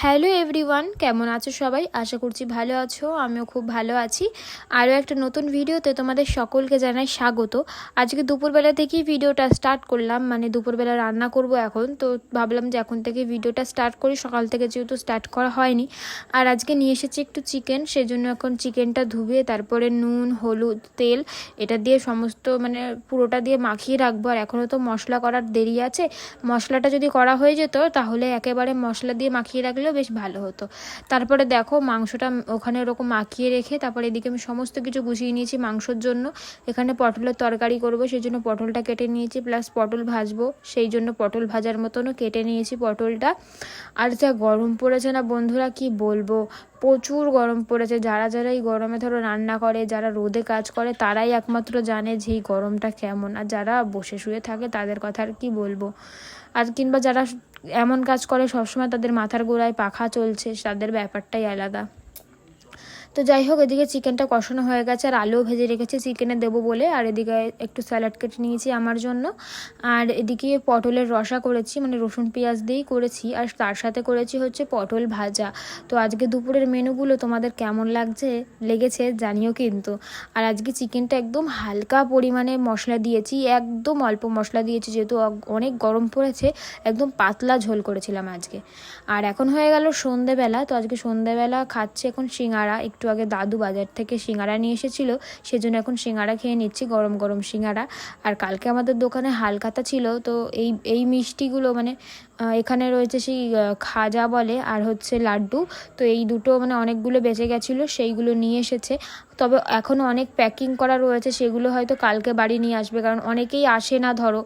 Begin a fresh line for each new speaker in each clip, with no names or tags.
Hello everyone, কেমন আছো সবাই? আশা করছি ভালো আছো। আমিও খুব ভালো আছি। আরও একটা নতুন ভিডিওতে তোমাদের সকলকে জানাই স্বাগত। আজকে দুপুরবেলা থেকেই ভিডিওটা স্টার্ট করলাম, মানে দুপুরবেলা রান্না করব এখন, তো ভাবলাম যে এখন থেকে ভিডিওটা স্টার্ট করি, সকাল থেকে যেহেতু স্টার্ট করা হয়নি। আর আজকে নিয়ে এসেছি একটু চিকেন, সেজন্য এখন চিকেনটা ধুয়ে তারপরে নুন, হলুদ, তেল এটা দিয়ে সমস্ত মানে পুরোটা দিয়ে মাখিয়ে রাখবো। আর এখনও তো মশলা করার দেরি আছে। মশলাটা যদি করা হয়ে যেত তাহলে একেবারে মশলা দিয়ে মাখিয়ে রাখলেও বেশ ভালো হতো। তারপরে দেখো মাংসটা ওখানে ওরকম মাখিয়ে রেখে তারপরে এদিকে আমি সমস্ত কিছু গুছিয়ে নিয়েছি মাংসর জন্য। এখানে পটলের তরকারি করবো, সেই জন্য পটলটা কেটে নিয়েছি, প্লাস পটল ভাজবো সেই জন্য পটল ভাজার মতনও কেটে নিয়েছি পটলটা। আর যা গরম পড়েছে না বন্ধুরা, কি বলবো, প্রচুর গরম পড়েছে। যারা যারা এই গরমে ধরো রান্না করে, যারা রোদে কাজ করে, তারাই একমাত্র জানে যে এই গরমটা কেমন। আর যারা বসে শুয়ে থাকে তাদের কথা আর কি বলবো। আর কিংবা যারা এমন কাজ করে সবসময় তাদের মাথার গোড়ায় পাখা চলছে, তাদের ব্যাপারটাই আলাদা। তো যাই হোক, এদিকে চিকেনটা কষানো হয়ে গেছে আর আলুও ভেজে রেখেছি চিকেনে দেবো বলে। আর এদিকে একটু স্যালাড কেটে নিয়েছি আমার জন্য। আর এদিকে পটলের রসা করেছি, মানে রসুন পেঁয়াজ দিয়েই করেছি, আর তার সাথে করেছি হচ্ছে পটল ভাজা। তো আজকে দুপুরের মেনুগুলো তোমাদের কেমন লেগেছে জানিও কিন্তু। আর আজকে চিকেনটা একদম হালকা পরিমাণে মশলা দিয়েছি, একদম অল্প মশলা দিয়েছি, যেহেতু অনেক গরম পড়েছে। একদম পাতলা ঝোল করেছিলাম আজকে। আর এখন হয়ে গেল সন্ধেবেলা। তো আজকে সন্ধেবেলা খাচ্ছে এখন সিঙ্গারা। একটু আগে দাদু বাজার থেকে সিঙ্গারা নিয়ে এসেছিলো, সেজন্য এখন সিঙ্গারা খেয়ে নিচ্ছি, গরম গরম সিঙ্গারা। আর কালকে আমাদের দোকানে হালখাতা ছিল, তো এই মিষ্টিগুলো মানে এখানে রয়েছে সেই খাজা বলে আর হচ্ছে লাড্ডু। তো এই দুটো মানে অনেকগুলো বেঁচে গেছিলো, সেইগুলো নিয়ে এসেছে। তবে এখনও অনেক প্যাকিং করা রয়েছে, সেগুলো হয়তো কালকে বাড়ি নিয়ে আসবে, কারণ অনেকেই আসে না। ধরো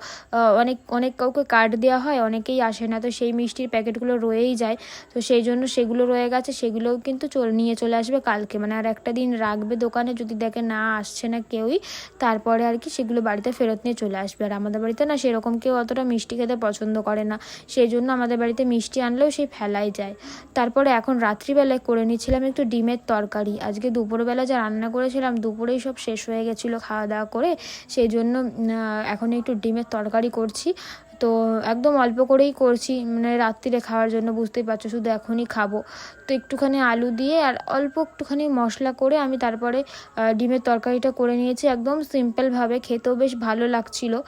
অনেক কাউকে কার্ড দেওয়া হয়, অনেকেই আসে না, তো সেই মিষ্টির প্যাকেটগুলো রয়েই যায়। তো সেই জন্য সেগুলো রয়ে গেছে, সেগুলোও কিন্তু নিয়ে চলে আসবে কালকে, মানে আর একটা দিন রাখবে দোকানে, যদি দেখে না আসছে না কেউই, তারপরে আর কি সেগুলো বাড়িতে ফেরত নিয়ে চলে আসবে। আর আমাদের বাড়িতে না সেরকম কেউ অতটা মিষ্টি খেতে পছন্দ করে না, সেই জন্য আমাদের বাড়িতে মিষ্টি আনলেও সেই ফেলাই যায়। তারপরে এখন রাত্রিবেলায় করে নিচ্ছিলাম একটু ডিমের তরকারি। আজকে দুপুরবেলা যা রান্না করেছিলাম দুপুরেই সব শেষ হয়ে গেছিলো খাওয়া দাওয়া করে, সেই জন্য এখন একটু ডিমের তরকারি করছি। তো একদম অল্প করেই করছি, মানে রাত্রিরে খাওয়ার জন্য, বুঝতেই পারছো শুধু এখনই খাবো। তো একটুখানি আলু দিয়ে আর অল্প একটুখানি মশলা করে আমি তারপরে ডিমের তরকারিটা করে নিয়েছি, একদম সিম্পলভাবে, খেতেও বেশ ভালো লাগছিলো।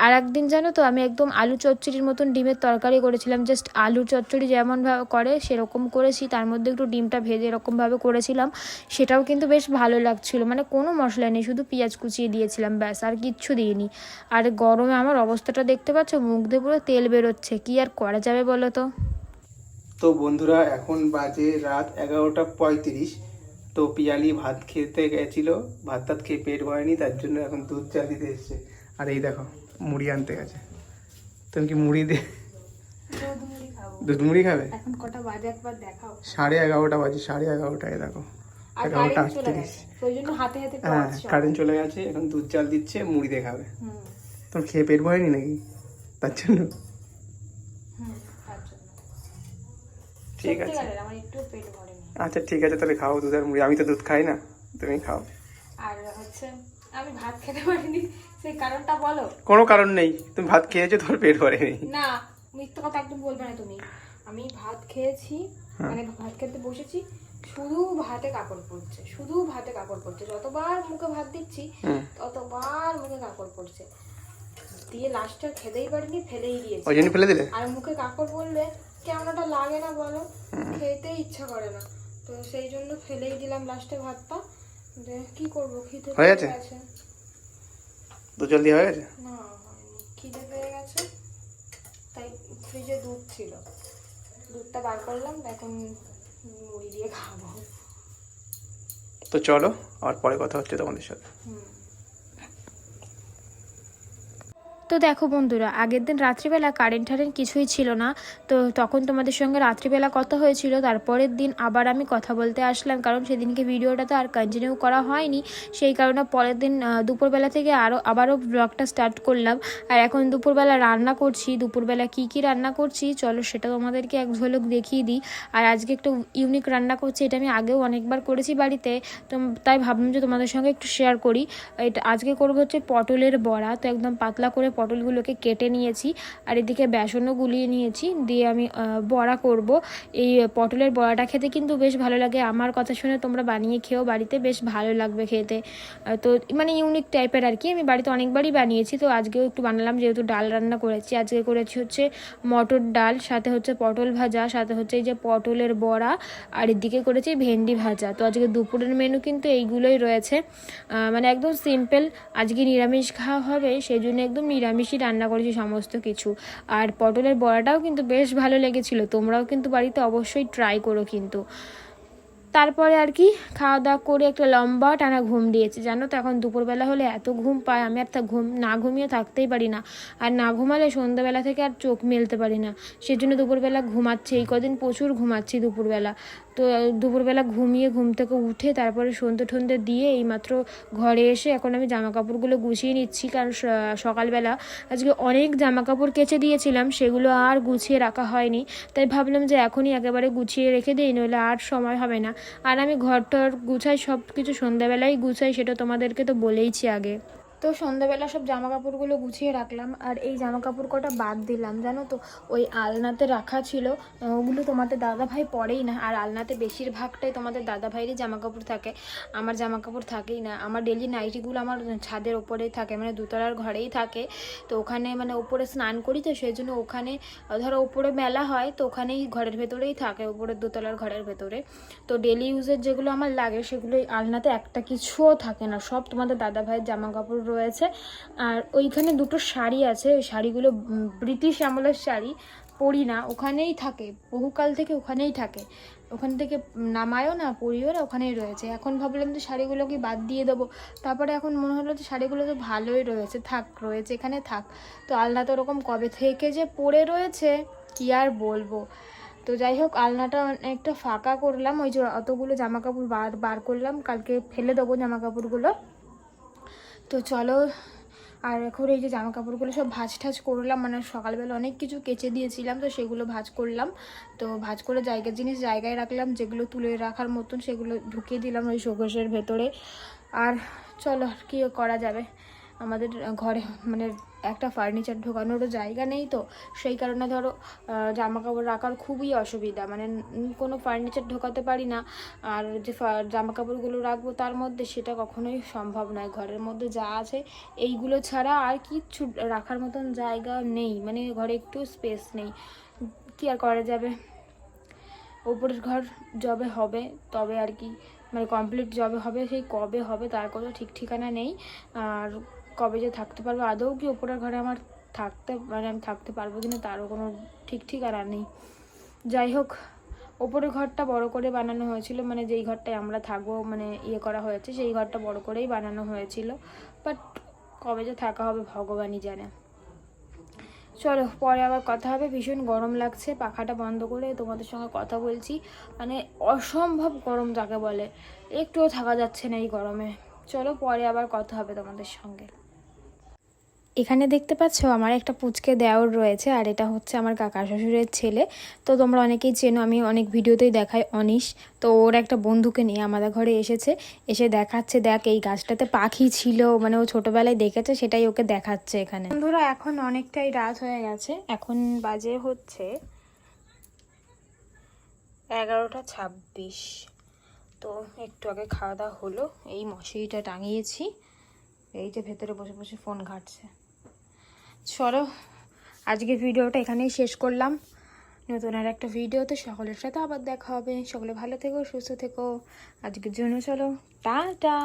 আর একদিন জানো তো আমি একদম আলু চচ্চড়ির মতন ডিমের তরকারি করেছিলাম, জাস্ট আলু চচ্চড়ি যেমনভাবে করে সেরকম করেছি, তার মধ্যে একটু ডিমটা ভেজে এরকমভাবে করেছিলাম। সেটাও কিন্তু বেশ ভালো লাগছিলো, মানে কোনো মশলা নেই, শুধু পেঁয়াজ কুচিয়ে দিয়েছিলাম, ব্যাস, আর কিচ্ছু দিইনি। আর গরমে আমার অবস্থাটা দেখতে পাচ্ছ, মুখ দিয়ে পুরো তেল বেরোচ্ছে, কি আর করা যাবে বলো তো।
তো বন্ধুরা এখন বাজে রাত 11:35। তো পিয়ালি ভাত খেতে গেছিল, ভাত টাত খেয়ে পেট ভরেনি, তার জন্য এখন দুধ চা দিতে এসছে। আর এই দেখো মুড়ি আনতে গেছে। তুমি কি মুড়ি দিয়ে দুধ মুড়ি খাবে?
এখন কটা বাজে একবার দেখাও।
11:30 বাজে, 11:30 দেখো, 11:38। হ্যাঁ, কারেন্ট চলে গেছে, এখন দুধ চাল দিচ্ছে, মুড়ি দিয়ে খাবে। তোমার খেয়ে পেট ভরেনি নাকি তার জন্য? ঠিক আছে, আচ্ছা ঠিক আছে, তাহলে খাও দুধ আর মুড়ি। আমি তো দুধ খাই না, তুমি খাও।
আর হচ্ছে আমি ভাত খেতে পারিনি, সেই কারণটা বলো।
কোনো কারণ নেই, তুমি ভাত খেয়েছো, তোমার পেট ভরেনি।
না, মিথ্যা কথা একদম বলবে না তুমি। আমি ভাত খেয়েছি, মানে ভাত খেতে বসেছি, শুধু ভাতে কাপড় পড়ছে, শুধু ভাতে কাপড় পড়ছে, যতবার মুখে ভাত দিচ্ছি ততবার মুখে কাপড় পড়ছে, দিয়ে লাস্টে খেতেই পারিনি, ফেলেই দিয়েছি।
ওই জন্য ফেলে দিলে?
আর মুখে কাপড় পড়লে কেমন একটা লাগে না বলো, খেতে ইচ্ছা করে না, তো সেই জন্য ফেলেই দিলাম লাস্টে ভাতটা। কি করবো, খিদে
হয়ে
পেয়ে
গেছে? দুধ জলদি হয়ে গেছে?
না হয়নি, খিদে পেয়ে গেছে, তাই ফ্রিজে দুধ ছিল, দুধটা বার করলাম, এখন মুড়ি দিয়ে খাবো।
তো চলো, আর পরে কথা হচ্ছে তোমাদের সাথে।
তো দেখো বন্ধুরা, আগের দিন রাত্রিবেলা কারেন্ট কিছুই ছিল না, তো তখন তোমাদের সঙ্গে রাত্রিবেলা কথা হয়েছিল। তারপরের দিন আবার আমি কথা বলতে আসলাম, কারণ সেদিনকে ভিডিওটা তো আর কন্টিনিউ করা হয়নি, সেই কারণে পরের দিন দুপুরবেলা থেকে আবারও ব্লগটা স্টার্ট করলাম। আর এখন দুপুরবেলা রান্না করছি, দুপুরবেলা কি রান্না করছি চলো সেটা তোমাদেরকে এক ঝলক দেখিয়ে দিই। আর আজকে একটু ইউনিক রান্না করছি, এটা আমি আগেও অনেকবার করেছি বাড়িতে, তো তাই ভাবলাম যে তোমাদের সঙ্গে একটু শেয়ার করি। এটা আজকে করবো হচ্ছে পটলের বড়া। তো একদম পাতলা করে পটলগুলোকে কেটে নিয়েছি আর এদিকে বেসনও গুলিয়ে নিয়েছি, দিয়ে আমি বড়া করব। এই পটলের বড়াটা খেতে কিন্তু বেশ ভালো লাগে, আমার কথা শুনে তোমরা বানিয়ে খেও বাড়িতে, বেশ ভালো লাগবে খেতে। তো মানে ইউনিক টাইপের আর কি, আমি বাড়িতে অনেকবারই বানিয়েছি, তো আজকেও একটু বানালাম যেহেতু ডাল রান্না করেছি। আজকে করেছি হচ্ছে মটর ডাল, সাথে হচ্ছে পটল ভাজা, সাথে হচ্ছে এই যে পটলের বড়া, আর এদিকে করেছি ভেন্ডি ভাজা। তো আজকে দুপুরের মেনু কিন্তু এইগুলোই রয়েছে, মানে একদম সিম্পল। আজকে নিরামিষ খাওয়া হবে সেই জন্য একদম নিরামিষই রান্না করেছি সমস্ত কিছু। আর পটলের বড়াটাও কিন্তু বেশ ভালো লেগেছিল, তোমরাও কিন্তু বাড়িতে অবশ্যই ট্রাই করো কিন্তু। তারপরে আর কি খাওয়া দাওয়া করে একটা লম্বা টানা ঘুম দিয়েছি, জানো তো এখন দুপুরবেলা হলে এত ঘুম পায়, আমি আর না ঘুমিয়ে থাকতেই পারি না। আর না ঘুমালে সন্ধ্যাবেলা থেকে আর চোখ মেলতে পারি না, সেই জন্য দুপুরবেলা ঘুমাচ্ছি, এই কদিন প্রচুর ঘুমাচ্ছি দুপুরবেলা। তো দুপুরবেলা ঘুমিয়ে ঘুম থেকে উঠে তারপরে সন্ধে দিয়ে এইমাত্র ঘরে এসে এখন আমি জামা কাপড়গুলো গুছিয়ে নিচ্ছি, কারণ সকালবেলা আজকে অনেক জামা কাপড় কেচে দিয়েছিলাম, সেগুলো আর গুছিয়ে রাখা হয়নি, তাই ভাবলাম যে এখনই একেবারে গুছিয়ে রেখে দিই, নইলে আর সময় হবে না। আর আমি ঘরটার গুছাই, সব কিছু সন্ধ্যাবেলাই গুছাই, সেটা তোমাদেরকে তো বলেইছি আগে। তো সন্ধ্যাবেলা সব জামা কাপড়গুলো গুছিয়ে রাখলাম, আর এই জামা কাপড় কটা বাদ দিলাম জানো তো, ওই আলনাতে রাখা ছিল, ওগুলো তোমাদের দাদাভাই পরেই না, আর আলনাতে বেশিরভাগটাই তোমাদের দাদাভাইয়েরই জামা কাপড় থাকে, আমার জামা কাপড় থাকেই না। আমার ডেলি নাইটিগুলো আমার ছাদের ওপরেই থাকে, মানে দোতলার ঘরেই থাকে, তো ওখানে মানে ওপরে স্নান করি, তো সেই জন্য ওখানে ধরো ওপরে মেলা হয়, তো ওখানেই ঘরের ভেতরেই থাকে, ওপরের দোতলার ঘরের ভেতরে। তো ডেলি ইউজের যেগুলো আমার লাগে সেগুলো আলনাতে একটা কিছুও থাকে না, সব তোমাদের দাদাভাইয়ের জামা কাপড় রয়েছে। আর ওইখানে দুটো শাড়ি আছে, ওই শাড়িগুলো ব্রিটিশ আমলের শাড়ি, পরি না, ওখানেই থাকে, বহুকাল থেকে ওখানেই থাকে, ওখান থেকে নামায়ও না, পরিও না, ওখানেই রয়েছে। এখন ভাবলাম যে শাড়িগুলোকে বাদ দিয়ে দেবো, তারপরে এখন মনে হলো যে শাড়িগুলো তো ভালোই রয়েছে, রয়েছে এখানে থাক। তো আলনা তো ওরকম কবে থেকে যে পড়ে রয়েছে কি আর বলবো। তো যাই হোক, আলনাটা অনেকটা ফাঁকা করলাম, ওই যে অতগুলো জামা কাপড় বার করলাম, কালকে ফেলে দেবো জামা কাপড়গুলো। তো চলো, আর এখন এই যে জামা কাপড়গুলো সব ভাজ করলাম, মানে সকালবেলা অনেক কিছু কেচে দিয়েছিলাম, তো সেগুলো ভাজ করলাম। তো ভাজ করে জিনিস জায়গায় রাখলাম, যেগুলো তুলে রাখার মতন সেগুলো ঢুকিয়ে দিলাম ওই শোকেসের ভেতরে। আর চলো, আর কি করা যাবে, আমাদের ঘরে মানে একটা ফার্নিচার ঢোকানোরও জায়গা নেই, তো সেই কারণে ধরো জামা কাপড় রাখার খুবই অসুবিধা, মানে কোনো ফার্নিচার ঢোকাতে পারি না, আর যে জামা কাপড়গুলো রাখবো তার মধ্যে সেটা কখনোই সম্ভব নয়। ঘরের মধ্যে যা আছে এইগুলো ছাড়া আর কিচ্ছু রাখার মতন জায়গা নেই, মানে ঘরে একটু স্পেস নেই, কি আর করা যাবে। ওপরের ঘর যবে হবে তবে আর কি, মানে কমপ্লিট যবে হবে, সেই কবে হবে তার কোনো ঠিক ঠিকানা নেই, আর কবে যে থাকতে পারবো, আদৌ কি ওপরের ঘরে আমার মানে আমি থাকতে পারবো কিনা তারও কোনো ঠিক ঠিকানা নেই। যাই হোক, ওপরের ঘরটা বড় করে বানানো হয়েছিল, মানে যেই ঘরটায় আমরা থাকবো মানে করা হয়েছে, সেই ঘরটা বড় করেই বানানো হয়েছিল, বাট কবে যে থাকা হবে ভগবানই জানে। চলো, পরে আবার কথা হবে, ভীষণ গরম লাগছে, পাখাটা বন্ধ করে তোমাদের সঙ্গে কথা বলছি, মানে অসম্ভব গরম যাকে বলে, একটুও থাকা যাচ্ছে না এই গরমে। চলো, পরে আবার কথা হবে তোমাদের সঙ্গে। এখানে দেখতে পাচ্ছ আমার একটা পুচকে দেওর রয়েছে, আর এটা হচ্ছে আমার কাকা শ্বশুরের ছেলে, তো তোমরা অনেকেই চেনো, আমি অনেক ভিডিওতেই দেখাই, অনিশ। তো ওর একটা বন্ধুকে নিয়ে আমাদের ঘরে এসেছে, এসে দেখাচ্ছে দেখ এই গাছটাতে পাখি ছিল, মানে ও ছোটবেলায় দেখেছে, সেটাই ওকে দেখাচ্ছে এখানে। বন্ধুরা, এখন অনেকটাই রাত হয়ে গেছে, এখন বাজে হচ্ছে 11:26। তো একটু আগে খাওয়া দাওয়া হলো, এই মশারিটা টাঙিয়েছি, এই যে ভেতরে বসে বসে ফোন ঘাঁটছে। চলো, আজকে ভিডিওটা এখানেই শেষ করলাম, নতুন আর একটা ভিডিওতে সকলের সাথে আবার দেখা হবে। সকলে ভালো থেকো, সুস্থ থেকো, আজকের জন্য চলো টাটা।